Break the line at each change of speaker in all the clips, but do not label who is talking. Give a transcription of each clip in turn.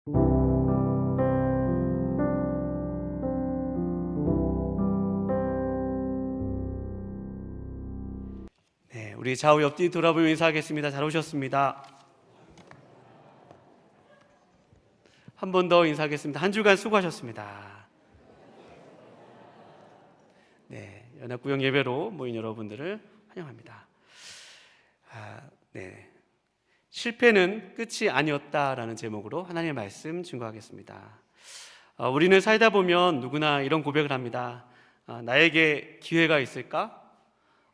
네, 우리 좌우 옆뒤 돌아보며 인사하겠습니다. 잘 오셨습니다. 한 번 더 인사하겠습니다. 한 주간 수고하셨습니다. 네, 연합구역 예배로 모인 여러분들을 환영합니다. 네, 실패는 끝이 아니었다라는 제목으로 하나님의 말씀 증거하겠습니다. 우리는 살다 보면 누구나 이런 고백을 합니다. 나에게 기회가 있을까?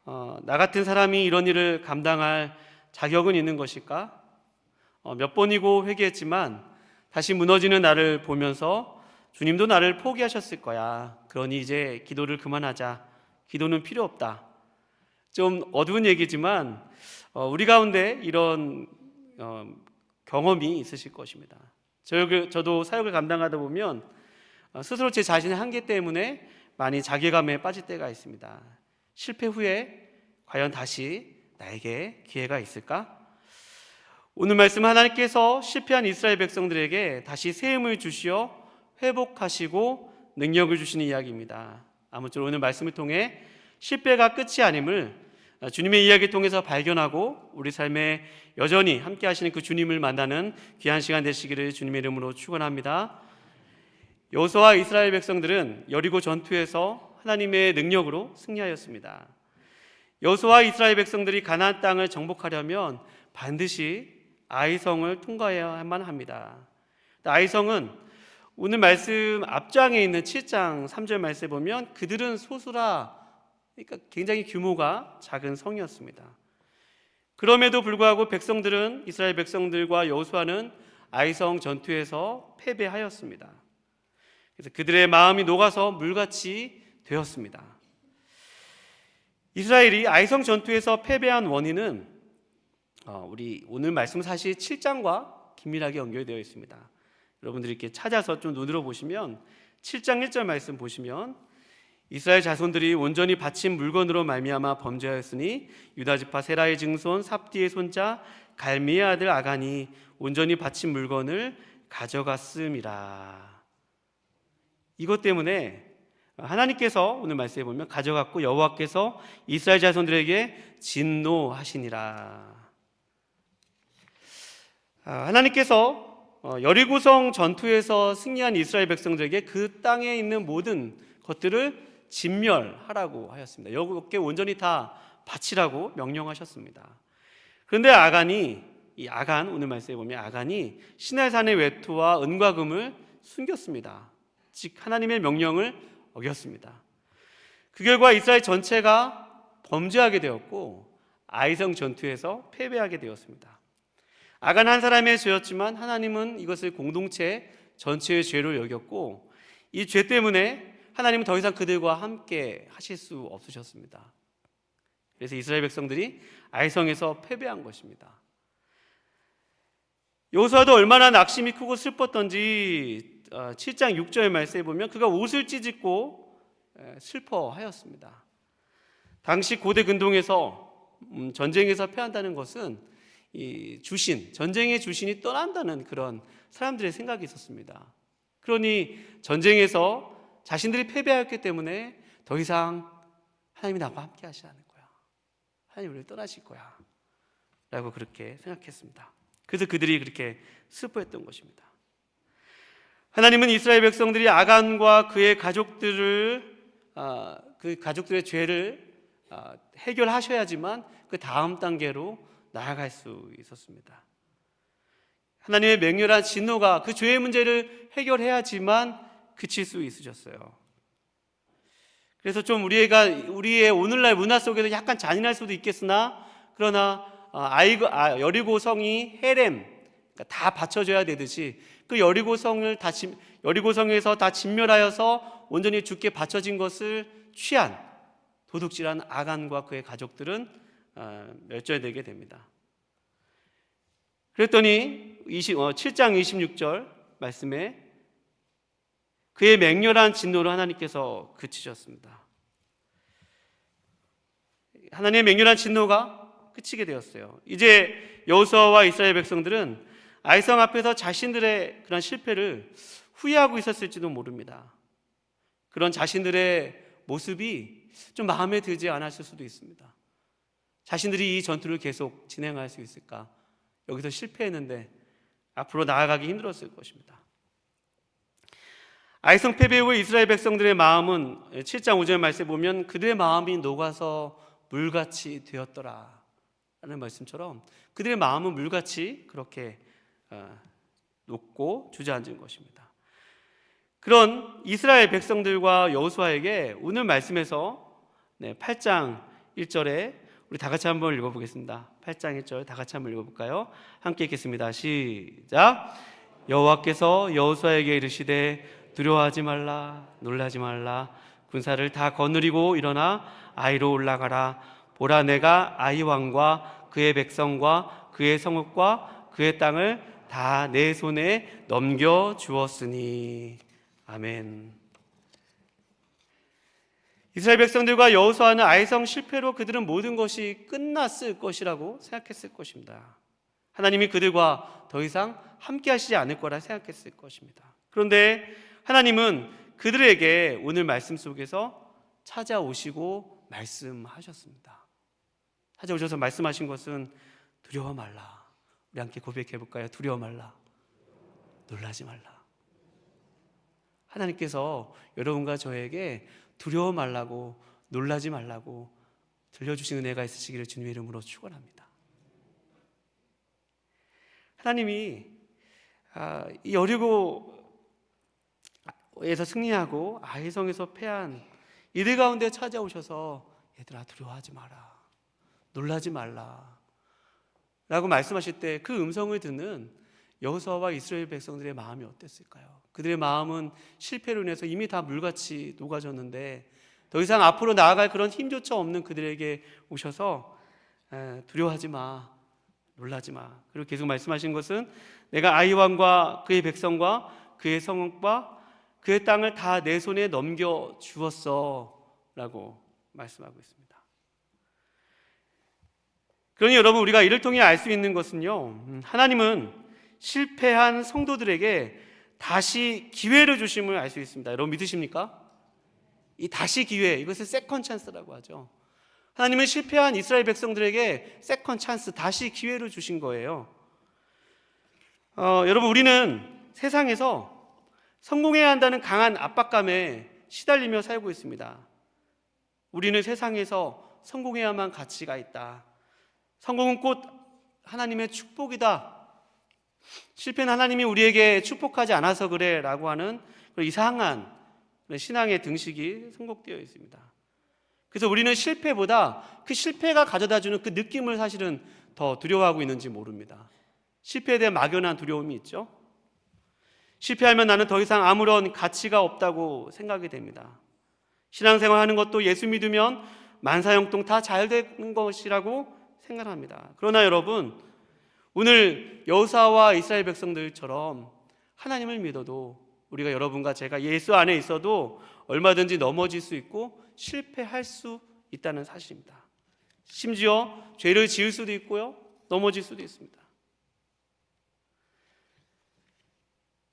나 같은 사람이 이런 일을 감당할 자격은 있는 것일까? 몇 번이고 회개했지만 다시 무너지는 나를 보면서 주님도 나를 포기하셨을 거야. 그러니 이제 기도를 그만하자. 기도는 필요 없다. 좀 어두운 얘기지만 우리 가운데 이런 경험이 있으실 것입니다. 저도 사역을 감당하다 보면 스스로 제 자신의 한계 때문에 많이 자괴감에 빠질 때가 있습니다. 실패 후에 과연 다시 나에게 기회가 있을까? 오늘 말씀 하나님께서 실패한 이스라엘 백성들에게 다시 새 힘을 주시어 회복하시고 능력을 주시는 이야기입니다. 아무쪼록 오늘 말씀을 통해 실패가 끝이 아님을 주님의 이야기를 통해서 발견하고 우리 삶에 여전히 함께 하시는 그 주님을 만나는 귀한 시간 되시기를 주님의 이름으로 축원합니다. 여호수아와 이스라엘 백성들은 여리고 전투에서 하나님의 능력으로 승리하였습니다. 여호수아와 이스라엘 백성들이 가나안 땅을 정복하려면 반드시 아이성을 통과해야만 합니다. 아이성은 오늘 말씀 앞장에 있는 7장 3절 말씀에 보면 그들은 소수라, 그러니까 굉장히 규모가 작은 성이었습니다. 그럼에도 불구하고 백성들은, 이스라엘 백성들과 여호수아는 아이성 전투에서 패배하였습니다. 그래서 그들의 마음이 녹아서 물같이 되었습니다. 이스라엘이 아이성 전투에서 패배한 원인은 우리 오늘 말씀 사실 7장과 긴밀하게 연결되어 있습니다. 여러분들이 이렇게 찾아서 좀 눈으로 보시면 7장 1절 말씀 보시면 이스라엘 자손들이 온전히 바친 물건으로 말미암아 범죄하였으니 유다지파 세라의 증손 삽디의 손자 갈미의 아들 아간이 온전히 바친 물건을 가져갔음이라. 이것 때문에 하나님께서 오늘 말씀에 보면 가져갔고 여호와께서 이스라엘 자손들에게 진노하시니라. 하나님께서 여리고성 전투에서 승리한 이스라엘 백성들에게 그 땅에 있는 모든 것들을 진멸하라고 하였습니다. 여호와께 온전히 다 바치라고 명령하셨습니다. 그런데 아간 오늘 말씀에 보면 아간이 시내산의 외투와 은과 금을 숨겼습니다. 즉 하나님의 명령을 어겼습니다. 그 결과 이스라엘 전체가 범죄하게 되었고 아이성 전투에서 패배하게 되었습니다. 아간 한 사람의 죄였지만 하나님은 이것을 공동체 전체의 죄로 여겼고 이 죄 때문에 하나님은 더 이상 그들과 함께 하실 수 없으셨습니다. 그래서 이스라엘 백성들이 아이성에서 패배한 것입니다. 여호수아도 얼마나 낙심이 크고 슬펐던지 7장 6절 말씀에 보면 그가 옷을 찢고 슬퍼하였습니다. 당시 고대 근동에서 전쟁에서 패한다는 것은 이 주신, 전쟁의 주신이 떠난다는 그런 사람들의 생각이 있었습니다. 그러니 전쟁에서 자신들이 패배하였기 때문에 더 이상 하나님이 나와 함께 하시지 않을 거야, 하나님 우리를 떠나실 거야 라고 그렇게 생각했습니다. 그래서 그들이 그렇게 슬퍼했던 것입니다. 하나님은 이스라엘 백성들이 아간과 그의 가족들을 그 가족들의 죄를 해결하셔야지만 그 다음 단계로 나아갈 수 있었습니다. 하나님의 맹렬한 진노가 그 죄의 문제를 해결해야지만 그칠 수 있으셨어요. 그래서 좀 우리의 오늘날 문화 속에서 약간 잔인할 수도 있겠으나 그러나 여리고 성이 헤렘, 그러니까 다 바쳐줘야 되듯이 그 여리고성에서 다 진멸하여서 온전히 주께 바쳐진 것을 취한 도둑질한 아간과 그의 가족들은 멸절되게 됩니다. 그랬더니 7장 26절 말씀에 그의 맹렬한 진노를 하나님께서 그치셨습니다. 하나님의 맹렬한 진노가 그치게 되었어요. 이제 여호수아와 이스라엘 백성들은 아이성 앞에서 자신들의 그런 실패를 후회하고 있었을지도 모릅니다. 그런 자신들의 모습이 좀 마음에 들지 않았을 수도 있습니다. 자신들이 이 전투를 계속 진행할 수 있을까? 여기서 실패했는데 앞으로 나아가기 힘들었을 것입니다. 아이성 패배 후 이스라엘 백성들의 마음은 7장 5절 말씀에 보면 그들의 마음이 녹아서 물같이 되었더라 라는 말씀처럼 그들의 마음은 물같이 그렇게 녹고 주저앉은 것입니다. 그런 이스라엘 백성들과 여호수아에게 오늘 말씀에서 8장 1절에 우리 다 같이 한번 읽어보겠습니다. 8장 1절 다 같이 한번 읽어볼까요? 함께 읽겠습니다. 시작. 여호와께서 여호수아에게 이르시되 두려워하지 말라 놀라지 말라 군사를 다 거느리고 일어나 아이로 올라가라. 보라 내가 아이 왕과 그의 백성과 그의 성읍과 그의 땅을 다 내 손에 넘겨 주었으니. 아멘. 이스라엘 백성들과 여호수아는 아이성 실패로 그들은 모든 것이 끝났을 것이라고 생각했을 것입니다. 하나님이 그들과 더 이상 함께 하시지 않을 거라 생각했을 것입니다. 그런데 하나님은 그들에게 오늘 말씀 속에서 찾아오시고 말씀하셨습니다. 찾아오셔서 말씀하신 것은 두려워 말라. 우리 함께 고백해 볼까요? 두려워 말라. 놀라지 말라. 하나님께서 여러분과 저에게 두려워 말라고 놀라지 말라고 들려주신 은혜가 있으시기를 주님의 이름으로 축원합니다. 하나님이 이 여리고에서 승리하고 아이성에서 패한 이들 가운데 찾아오셔서 얘들아 두려워하지 마라 놀라지 말라 라고 말씀하실 때 그 음성을 듣는 여호수아와 이스라엘 백성들의 마음이 어땠을까요? 그들의 마음은 실패로 인해서 이미 다 물같이 녹아졌는데 더 이상 앞으로 나아갈 그런 힘조차 없는 그들에게 오셔서 두려워하지 마 놀라지 마. 그리고 계속 말씀하신 것은 내가 아이 왕과 그의 백성과 그의 성읍과 그의 땅을 다 내 손에 넘겨 주었어 라고 말씀하고 있습니다. 그러니 여러분 우리가 이를 통해 알 수 있는 것은요, 하나님은 실패한 성도들에게 다시 기회를 주심을 알 수 있습니다. 여러분 믿으십니까? 이 다시 기회, 이것을 세컨 찬스라고 하죠. 하나님은 실패한 이스라엘 백성들에게 세컨 찬스, 다시 기회를 주신 거예요. 여러분 우리는 세상에서 성공해야 한다는 강한 압박감에 시달리며 살고 있습니다. 우리는 세상에서 성공해야만 가치가 있다. 성공은 곧 하나님의 축복이다. 실패는 하나님이 우리에게 축복하지 않아서 그래 라고 하는 이상한 신앙의 등식이 선곡되어 있습니다. 그래서 우리는 실패보다 그 실패가 가져다주는 그 느낌을 사실은 더 두려워하고 있는지 모릅니다. 실패에 대한 막연한 두려움이 있죠. 실패하면 나는 더 이상 아무런 가치가 없다고 생각이 됩니다. 신앙생활 하는 것도 예수 믿으면 만사형통 다 잘 되는 것이라고 생각합니다. 그러나 여러분 오늘 여호수아와 이스라엘 백성들처럼 하나님을 믿어도 우리가 여러분과 제가 예수 안에 있어도 얼마든지 넘어질 수 있고 실패할 수 있다는 사실입니다. 심지어 죄를 지을 수도 있고요 넘어질 수도 있습니다.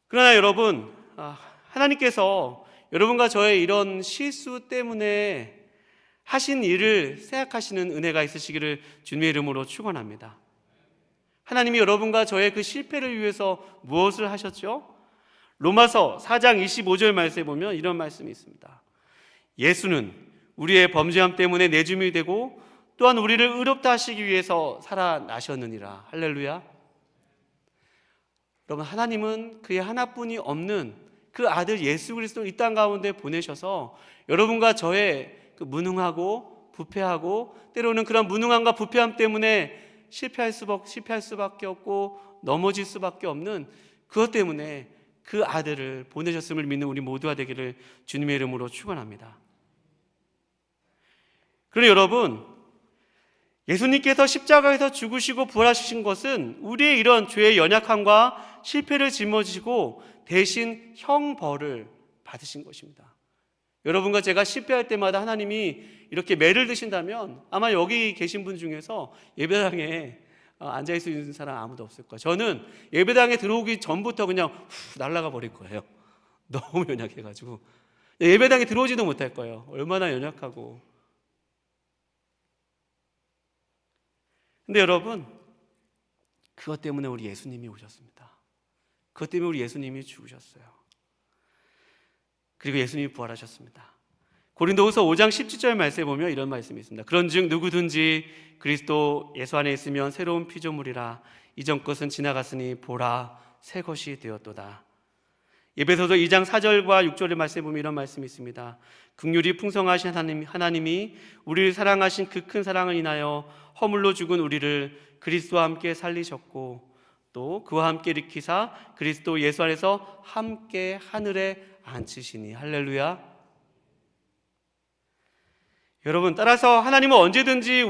그러나 여러분 하나님께서 여러분과 저의 이런 실수 때문에 하신 일을 생각하시는 은혜가 있으시기를 주님의 이름으로 축원합니다. 하나님이 여러분과 저의 그 실패를 위해서 무엇을 하셨죠? 로마서 4장 25절 말씀에 보면 이런 말씀이 있습니다. 예수는 우리의 범죄함 때문에 내줌이 되고 또한 우리를 의롭다 하시기 위해서 살아나셨느니라. 할렐루야. 여러분 하나님은 그의 하나뿐이 없는 그 아들 예수 그리스도를 이 땅 가운데 보내셔서 여러분과 저의 그 무능하고 부패하고 때로는 그런 무능함과 부패함 때문에 실패할 수밖에 없고 넘어질 수밖에 없는 그것 때문에 그 아들을 보내셨음을 믿는 우리 모두가 되기를 주님의 이름으로 축원합니다. 그러나 여러분 예수님께서 십자가에서 죽으시고 부활하신 것은 우리의 이런 죄의 연약함과 실패를 짊어지고 대신 형벌을 받으신 것입니다. 여러분과 제가 실패할 때마다 하나님이 이렇게 매를 드신다면 아마 여기 계신 분 중에서 예배당에 앉아있을 수 있는 사람 아무도 없을 거예요. 저는 예배당에 들어오기 전부터 그냥 날아가 버릴 거예요. 너무 연약해가지고 예배당에 들어오지도 못할 거예요. 얼마나 연약하고. 근데 여러분, 그것 때문에 우리 예수님이 오셨습니다. 그것 때문에 우리 예수님이 죽으셨어요. 그리고 예수님이 부활하셨습니다. 고린도후서 5장 17절 말씀에 보면 이런 말씀이 있습니다. 그런즉 누구든지 그리스도 예수 안에 있으면 새로운 피조물이라. 이전 것은 지나갔으니 보라 새 것이 되었도다. 에베소서 2장 4절과 6절의 말씀에 보면 이런 말씀이 있습니다. 긍휼이 풍성하신 하나님이 우리를 사랑하신 그 큰 사랑을 인하여 허물로 죽은 우리를 그리스도와 함께 살리셨고 또 그와 함께 일으키사 그리스도 예수 안에서 함께 하늘에 앉히시니. 할렐루야. 여러분, 따라서 하나님은 언제든지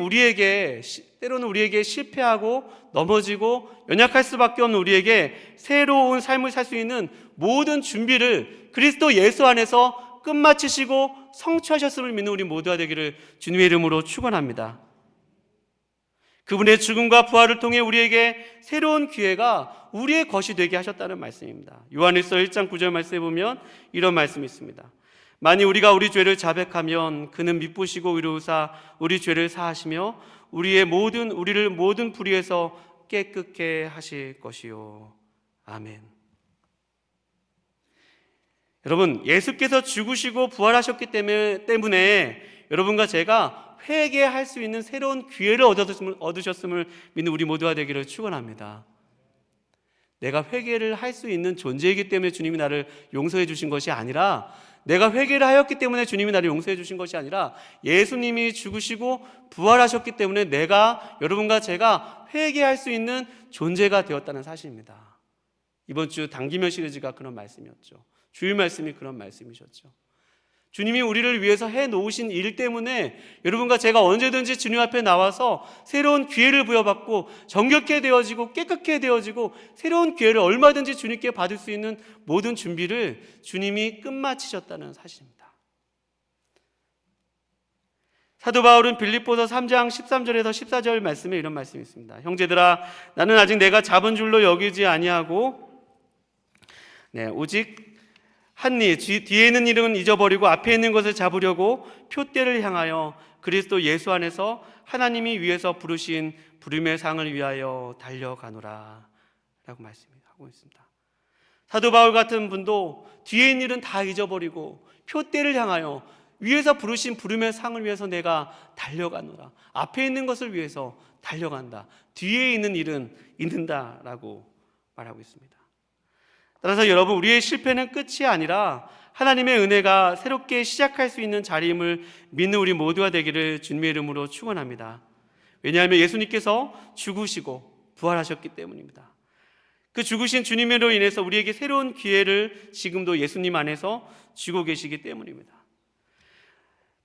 때로는 우리에게 실패하고 넘어지고 연약할 수밖에 없는 우리에게 새로운 삶을 살 수 있는 모든 준비를 그리스도 예수 안에서 끝마치시고 성취하셨음을 믿는 우리 모두가 되기를 주님의 이름으로 축원합니다. 그분의 죽음과 부활을 통해 우리에게 새로운 기회가 우리의 것이 되게 하셨다는 말씀입니다. 요한일서 1장 9절 말씀에 보면 이런 말씀이 있습니다. 만일 우리가 우리 죄를 자백하면 그는 미쁘시고 의로우사 우리 죄를 사하시며 우리를 모든 불의에서 깨끗게 하실 것이요. 아멘. 여러분, 예수께서 죽으시고 부활하셨기 때문에 여러분과 제가 회개할 수 있는 새로운 기회를 얻으셨음을 믿는 우리 모두가 되기를 축원합니다. 내가 회개를 할 수 있는 존재이기 때문에 주님이 나를 용서해 주신 것이 아니라, 내가 회개를 하였기 때문에 주님이 나를 용서해 주신 것이 아니라, 예수님이 죽으시고 부활하셨기 때문에 여러분과 제가 회개할 수 있는 존재가 되었다는 사실입니다. 이번 주 단기면 시리즈가 그런 말씀이었죠. 주일 말씀이 그런 말씀이셨죠. 주님이 우리를 위해서 해놓으신 일 때문에 여러분과 제가 언제든지 주님 앞에 나와서 새로운 기회를 부여받고 정결케 되어지고 깨끗게 되어지고 새로운 기회를 얼마든지 주님께 받을 수 있는 모든 준비를 주님이 끝마치셨다는 사실입니다. 사도 바울은 빌립보서 3장 13절에서 14절 말씀에 이런 말씀이 있습니다. 형제들아, 나는 아직 내가 잡은 줄로 여기지 아니하고 오직 뒤에 있는 일은 잊어버리고 앞에 있는 것을 잡으려고 표대를 향하여 그리스도 예수 안에서 하나님이 위에서 부르신 부름의 상을 위하여 달려가노라 라고 말씀하고 있습니다. 사도 바울 같은 분도 뒤에 있는 일은 다 잊어버리고 표대를 향하여 위에서 부르신 부름의 상을 위해서 내가 달려가노라, 앞에 있는 것을 위해서 달려간다, 뒤에 있는 일은 잊는다라고 말하고 있습니다. 따라서 여러분, 우리의 실패는 끝이 아니라 하나님의 은혜가 새롭게 시작할 수 있는 자리임을 믿는 우리 모두가 되기를 주님의 이름으로 축원합니다. 왜냐하면 예수님께서 죽으시고 부활하셨기 때문입니다. 그 죽으신 주님으로 인해서 우리에게 새로운 기회를 지금도 예수님 안에서 주고 계시기 때문입니다.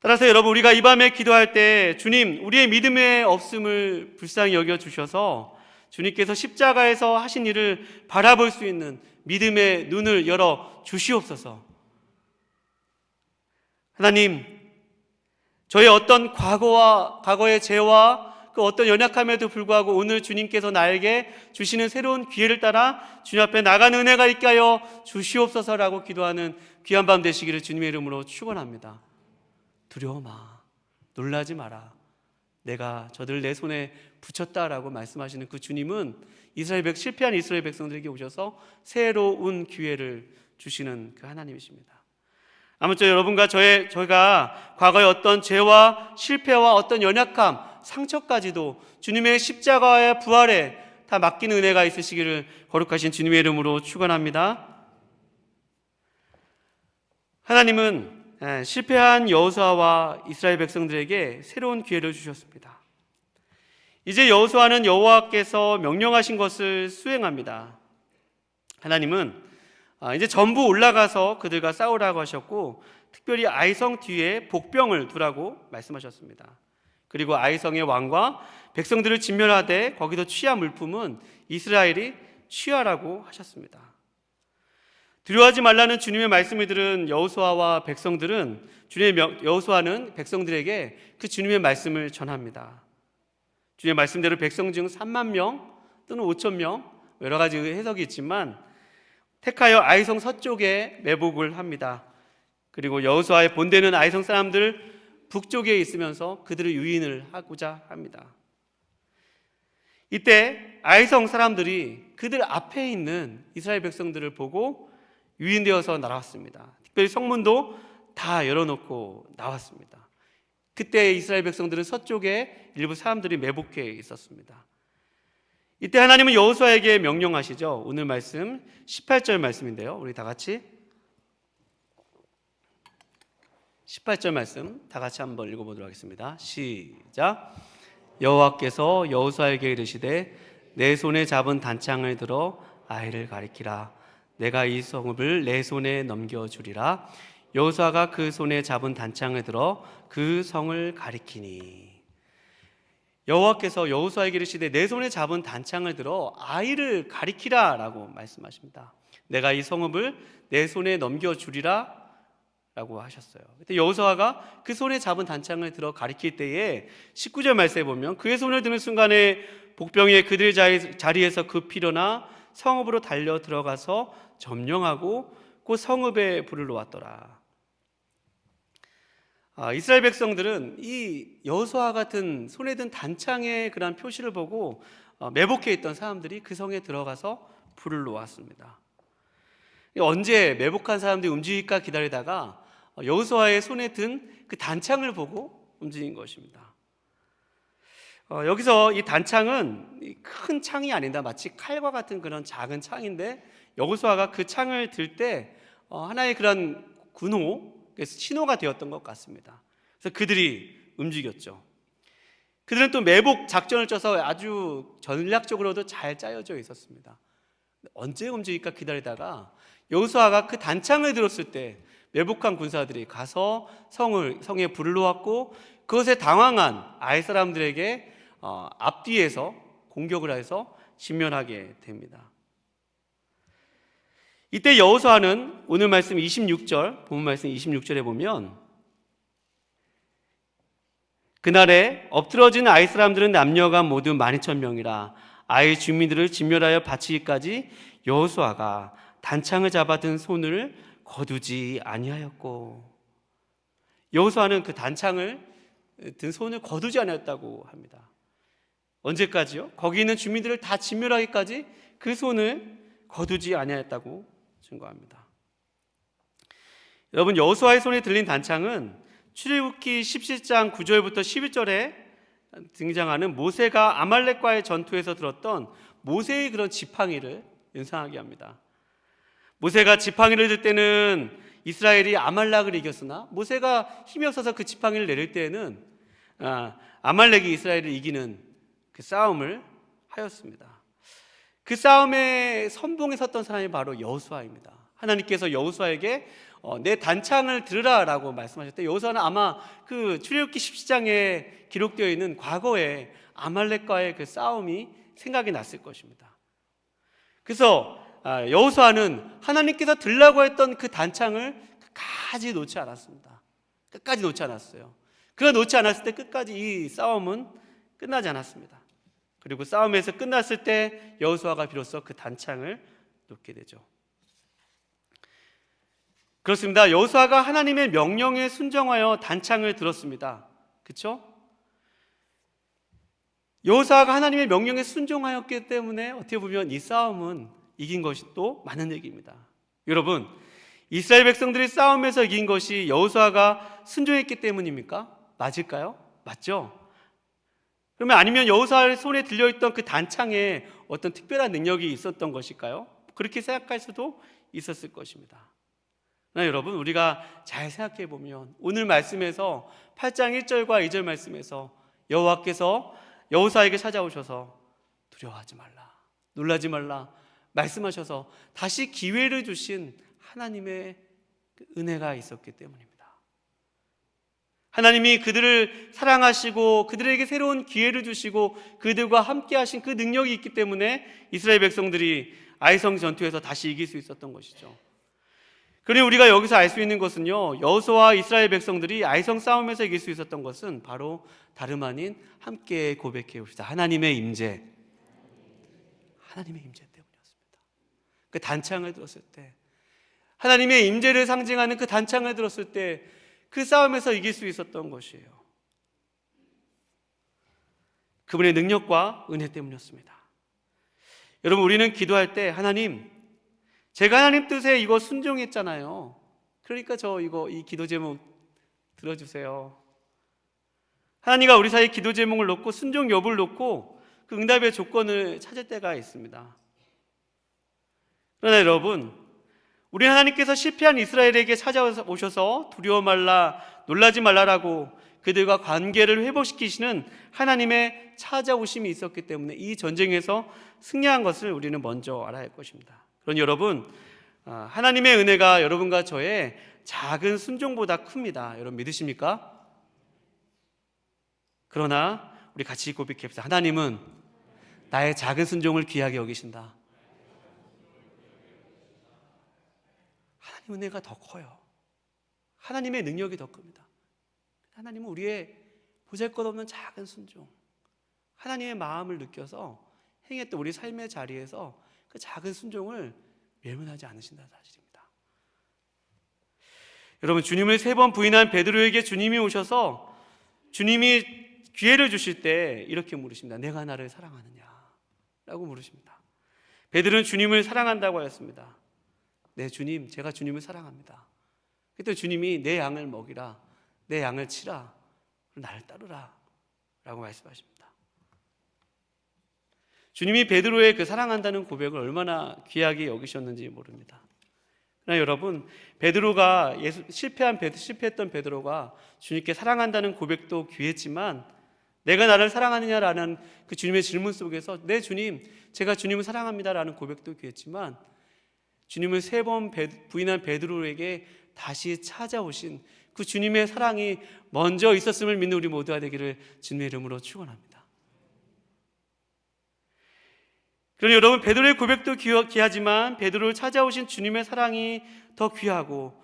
따라서 여러분, 우리가 이 밤에 기도할 때 주님, 우리의 믿음의 없음을 불쌍히 여겨주셔서 주님께서 십자가에서 하신 일을 바라볼 수 있는 믿음의 눈을 열어 주시옵소서. 하나님, 저의 어떤 과거의 죄와 그 어떤 연약함에도 불구하고 오늘 주님께서 나에게 주시는 새로운 기회를 따라 주님 앞에 나가는 은혜가 있게 하여 주시옵소서라고 기도하는 귀한 밤 되시기를 주님의 이름으로 축원합니다. 두려워 마, 놀라지 마라, 내가 저들을 내 손에 붙였다라고 말씀하시는 그 주님은 실패한 이스라엘 백성들에게 오셔서 새로운 기회를 주시는 그 하나님이십니다. 아무쪼 여러분과 저희가 과거의 어떤 죄와 실패와 어떤 연약함, 상처까지도 주님의 십자가의 부활에 다 맡기는 은혜가 있으시기를 거룩하신 주님의 이름으로 축원합니다. 하나님은 실패한 여호수아와 이스라엘 백성들에게 새로운 기회를 주셨습니다. 이제 여호수아는 여호와께서 명령하신 것을 수행합니다. 하나님은 이제 전부 올라가서 그들과 싸우라고 하셨고, 특별히 아이성 뒤에 복병을 두라고 말씀하셨습니다. 그리고 아이성의 왕과 백성들을 진멸하되 거기서 취한 물품은 이스라엘이 취하라고 하셨습니다. 두려워하지 말라는 주님의 말씀을 들은 여호수아와 백성들은 여호수아는 백성들에게 그 주님의 말씀을 전합니다. 주님의 말씀대로 백성 중 3만 명 또는 5천 명, 여러 가지 해석이 있지만 택하여 아이성 서쪽에 매복을 합니다. 그리고 여호수아의 본대는 아이성 사람들 북쪽에 있으면서 그들을 유인을 하고자 합니다. 이때 아이성 사람들이 그들 앞에 있는 이스라엘 백성들을 보고 유인되어서 나왔습니다. 특별히 성문도 다 열어놓고 나왔습니다. 그때 이스라엘 백성들은 서쪽에 일부 사람들이 매복해 있었습니다. 이때 하나님은 여호수아에게 명령하시죠. 오늘 말씀 18절 말씀인데요, 우리 다 같이 18절 말씀 다 같이 한번 읽어보도록 하겠습니다. 시작. 여호와께서 여호수아에게 이르시되 내 손에 잡은 단창을 들어 아이를 가리키라. 내가 이 성읍을 내 손에 넘겨주리라. 여호수아가 그 손에 잡은 단창을 들어 그 성을 가리키니. 여호와께서 여호수아에게 이르시되 내 손에 잡은 단창을 들어 아이를 가리키라 라고 말씀하십니다. 내가 이 성읍을 내 손에 넘겨주리라 라고 하셨어요. 그때 여호수아가 그 손에 잡은 단창을 들어 가리킬 때에 19절 말씀에 보면 그의 손을 드는 순간에 복병이 그들 자리에서 급히 일어나 성읍으로 달려 들어가서 점령하고 그 성읍에 불을 놓았더라. 이스라엘 백성들은 이 여호수아 같은 손에 든 단창의 그런 표시를 보고 매복해 있던 사람들이 그 성에 들어가서 불을 놓았습니다. 언제 매복한 사람들이 움직일까 기다리다가 여호수아의 손에 든 그 단창을 보고 움직인 것입니다. 여기서 이 단창은 큰 창이 아니다, 마치 칼과 같은 그런 작은 창인데 여호수아가 그 창을 들 때 하나의 그런 군호, 신호가 되었던 것 같습니다. 그래서 그들이 움직였죠. 그들은 또 매복 작전을 짜서 아주 전략적으로도 잘 짜여져 있었습니다. 언제 움직일까 기다리다가 여호수아가 그 단창을 들었을 때 매복한 군사들이 가서 성에 불을 놓았고 그것에 당황한 아이 사람들에게 앞뒤에서 공격을 해서 진멸하게 됩니다. 이때 여호수아는 오늘 말씀 26절, 본문 말씀 26절에 보면 그날에 엎드러진 아이 사람들은 남녀가 모두 12,000명이라 아이 주민들을 진멸하여 바치기까지 여호수아가 단창을 잡아든 손을 거두지 아니하였고, 여호수아는 그 단창을 든 손을 거두지 아니하였다고 합니다. 언제까지요? 거기 있는 주민들을 다 진멸하기까지 그 손을 거두지 아니하였다고 증거합니다. 여러분, 여호수아의 손에 들린 단창은 출애굽기 17장 9절부터 11절에 등장하는 모세가 아말렉과의 전투에서 들었던 모세의 그런 지팡이를 연상하게 합니다. 모세가 지팡이를 들 때는 이스라엘이 아말렉을 이겼으나 모세가 힘이 없어서 그 지팡이를 내릴 때에는 아말렉이 이스라엘을 이기는 그 싸움을 하였습니다. 그 싸움에 선봉에 섰던 사람이 바로 여호수아입니다. 하나님께서 여호수아에게 내 단창을 들으라 라고 말씀하셨을 때 여호수아는 아마 그 출애굽기 17장에 기록되어 있는 과거의 아말렉과의 그 싸움이 생각이 났을 것입니다. 그래서 여호수아는 하나님께서 들라고 했던 그 단창을 끝까지 놓지 않았습니다. 끝까지 놓지 않았어요. 그가 놓지 않았을 때 끝까지 이 싸움은 끝나지 않았습니다. 그리고 싸움에서 끝났을 때 여호수아가 비로소 그 단창을 놓게 되죠. 그렇습니다. 여호수아가 하나님의 명령에 순종하여 단창을 들었습니다. 그렇죠? 여호수아가 하나님의 명령에 순종하였기 때문에 어떻게 보면 이 싸움은 이긴 것이 또 맞는 얘기입니다. 여러분, 이스라엘 백성들이 싸움에서 이긴 것이 여호수아가 순종했기 때문입니까? 맞을까요? 맞죠? 그러면 아니면 여호수아의 손에 들려있던 그 단창에 어떤 특별한 능력이 있었던 것일까요? 그렇게 생각할 수도 있었을 것입니다. 그러나 여러분, 우리가 잘 생각해 보면 오늘 말씀에서 8장 1절과 2절 말씀에서 여호와께서 여호수아에게 찾아오셔서 두려워하지 말라, 놀라지 말라 말씀하셔서 다시 기회를 주신 하나님의 은혜가 있었기 때문입니다. 하나님이 그들을 사랑하시고 그들에게 새로운 기회를 주시고 그들과 함께 하신 그 능력이 있기 때문에 이스라엘 백성들이 아이성 전투에서 다시 이길 수 있었던 것이죠. 그러니 우리가 여기서 알 수 있는 것은요, 여호수아와 이스라엘 백성들이 아이성 싸움에서 이길 수 있었던 것은 바로 다름 아닌 함께 고백해 봅시다. 하나님의 임재 때문이었습니다. 그 단창을 들었을 때, 하나님의 임재를 상징하는 그 단창을 들었을 때 그 싸움에서 이길 수 있었던 것이에요. 그분의 능력과 은혜 때문이었습니다. 여러분, 우리는 기도할 때 하나님, 제가 하나님 뜻에 이거 순종했잖아요. 그러니까 이 기도 제목 들어주세요. 하나님과 우리 사이에 기도 제목을 놓고 순종 여부를 놓고 그 응답의 조건을 찾을 때가 있습니다. 그러나 여러분, 우리 하나님께서 실패한 이스라엘에게 찾아오셔서 두려워 말라, 놀라지 말라라고 그들과 관계를 회복시키시는 하나님의 찾아오심이 있었기 때문에 이 전쟁에서 승리한 것을 우리는 먼저 알아야 할 것입니다. 그러니 여러분, 하나님의 은혜가 여러분과 저의 작은 순종보다 큽니다. 여러분 믿으십니까? 그러나 우리 같이 고백합시다. 하나님은 나의 작은 순종을 귀하게 여기신다. 하나님 은혜가 더 커요. 하나님의 능력이 더 큽니다. 하나님은 우리의 보잘것없는 작은 순종, 하나님의 마음을 느껴서 행했던 우리 삶의 자리에서 그 작은 순종을 외면하지 않으신다는 사실입니다. 여러분, 주님을 3번 부인한 베드로에게 주님이 오셔서 주님이 기회를 주실 때 이렇게 물으십니다. 내가 나를 사랑하느냐? 라고 물으십니다. 베드로는 주님을 사랑한다고 하였습니다. 네, 주님, 제가 주님을 사랑합니다. 그때 주님이 내 양을 먹이라, 내 양을 치라, 나를 따르라 라고 말씀하십니다. 주님이 베드로의 그 사랑한다는 고백을 얼마나 귀하게 여기셨는지 모릅니다. 그러나 여러분, 베드로가 실패했던 베드로가 주님께 사랑한다는 고백도 귀했지만 내가 나를 사랑하느냐라는 그 주님의 질문 속에서 네 주님, 제가 주님을 사랑합니다라는 고백도 귀했지만 주님을 3번 부인한 베드로에게 다시 찾아오신 그 주님의 사랑이 먼저 있었음을 믿는 우리 모두가 되기를 주님의 이름으로 축원합니다. 그러니 여러분, 베드로의 고백도 귀하지만 베드로를 찾아오신 주님의 사랑이 더 귀하고,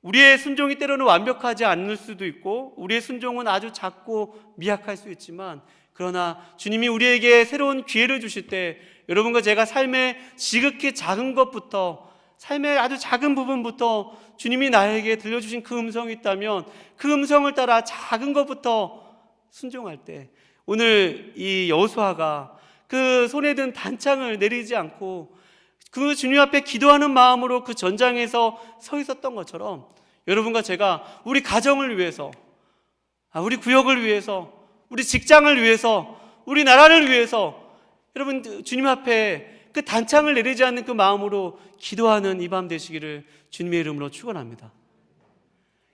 우리의 순종이 때로는 완벽하지 않을 수도 있고 우리의 순종은 아주 작고 미약할 수 있지만, 그러나 주님이 우리에게 새로운 기회를 주실 때 여러분과 제가 삶의 지극히 작은 것부터, 삶의 아주 작은 부분부터 주님이 나에게 들려주신 그 음성이 있다면 그 음성을 따라 작은 것부터 순종할 때, 오늘 이 여호수아가 그 손에 든 단창을 내리지 않고 그 주님 앞에 기도하는 마음으로 그 전장에서 서 있었던 것처럼 여러분과 제가 우리 가정을 위해서, 우리 구역을 위해서, 우리 직장을 위해서, 우리 나라를 위해서 여러분 주님 앞에 그 단창을 내리지 않는 그 마음으로 기도하는 이 밤 되시기를 주님의 이름으로 축원합니다.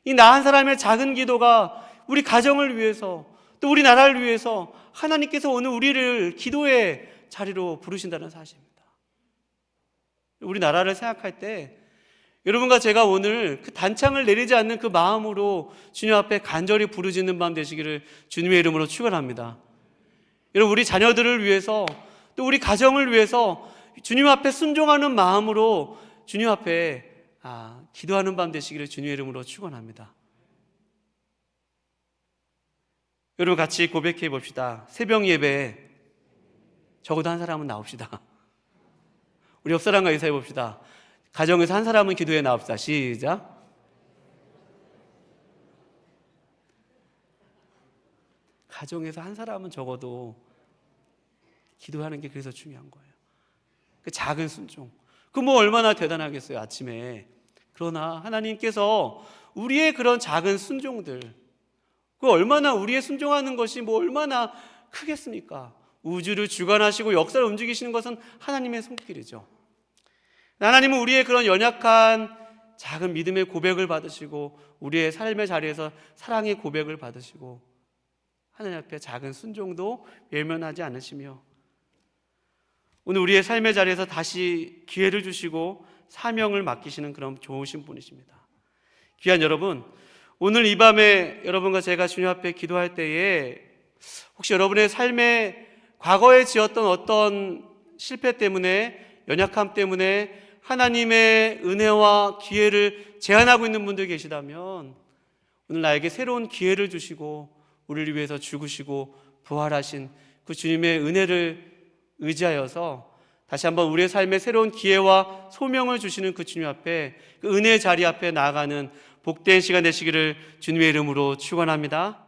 이 나 한 사람의 작은 기도가 우리 가정을 위해서, 또 우리 나라를 위해서 하나님께서 오늘 우리를 기도의 자리로 부르신다는 사실입니다. 우리 나라를 생각할 때 여러분과 제가 오늘 그 단창을 내리지 않는 그 마음으로 주님 앞에 간절히 부르짖는 밤 되시기를 주님의 이름으로 축원합니다. 여러분, 우리 자녀들을 위해서, 또 우리 가정을 위해서 주님 앞에 순종하는 마음으로 주님 앞에 기도하는 밤 되시기를 주님의 이름으로 축원합니다. 여러분, 같이 고백해 봅시다. 새벽 예배에 적어도 한 사람은 나옵시다. 우리 옆 사람과 인사해 봅시다. 가정에서 한 사람은 기도에 나옵시다. 시작. 가정에서 한 사람은 적어도 기도하는 게 그래서 중요한 거예요. 그 작은 순종, 그 뭐 얼마나 대단하겠어요, 아침에. 그러나 하나님께서 우리의 그런 작은 순종들, 그 얼마나 우리의 순종하는 것이 뭐 얼마나 크겠습니까? 우주를 주관하시고 역사를 움직이시는 것은 하나님의 손길이죠. 하나님은 우리의 그런 연약한 작은 믿음의 고백을 받으시고 우리의 삶의 자리에서 사랑의 고백을 받으시고 하나님 앞에 작은 순종도 외면하지 않으시며 오늘 우리의 삶의 자리에서 다시 기회를 주시고 사명을 맡기시는 그런 좋으신 분이십니다. 귀한 여러분, 오늘 이 밤에 여러분과 제가 주님 앞에 기도할 때에 혹시 여러분의 삶에 과거에 지었던 어떤 실패 때문에, 연약함 때문에, 하나님의 은혜와 기회를 제한하고 있는 분들 계시다면 오늘 나에게 새로운 기회를 주시고 우리를 위해서 죽으시고 부활하신 그 주님의 은혜를 의지하여서 다시 한번 우리의 삶에 새로운 기회와 소명을 주시는 그 주님 앞에, 그 은혜의 자리 앞에 나아가는 복된 시간 되시기를 주님의 이름으로 축원합니다.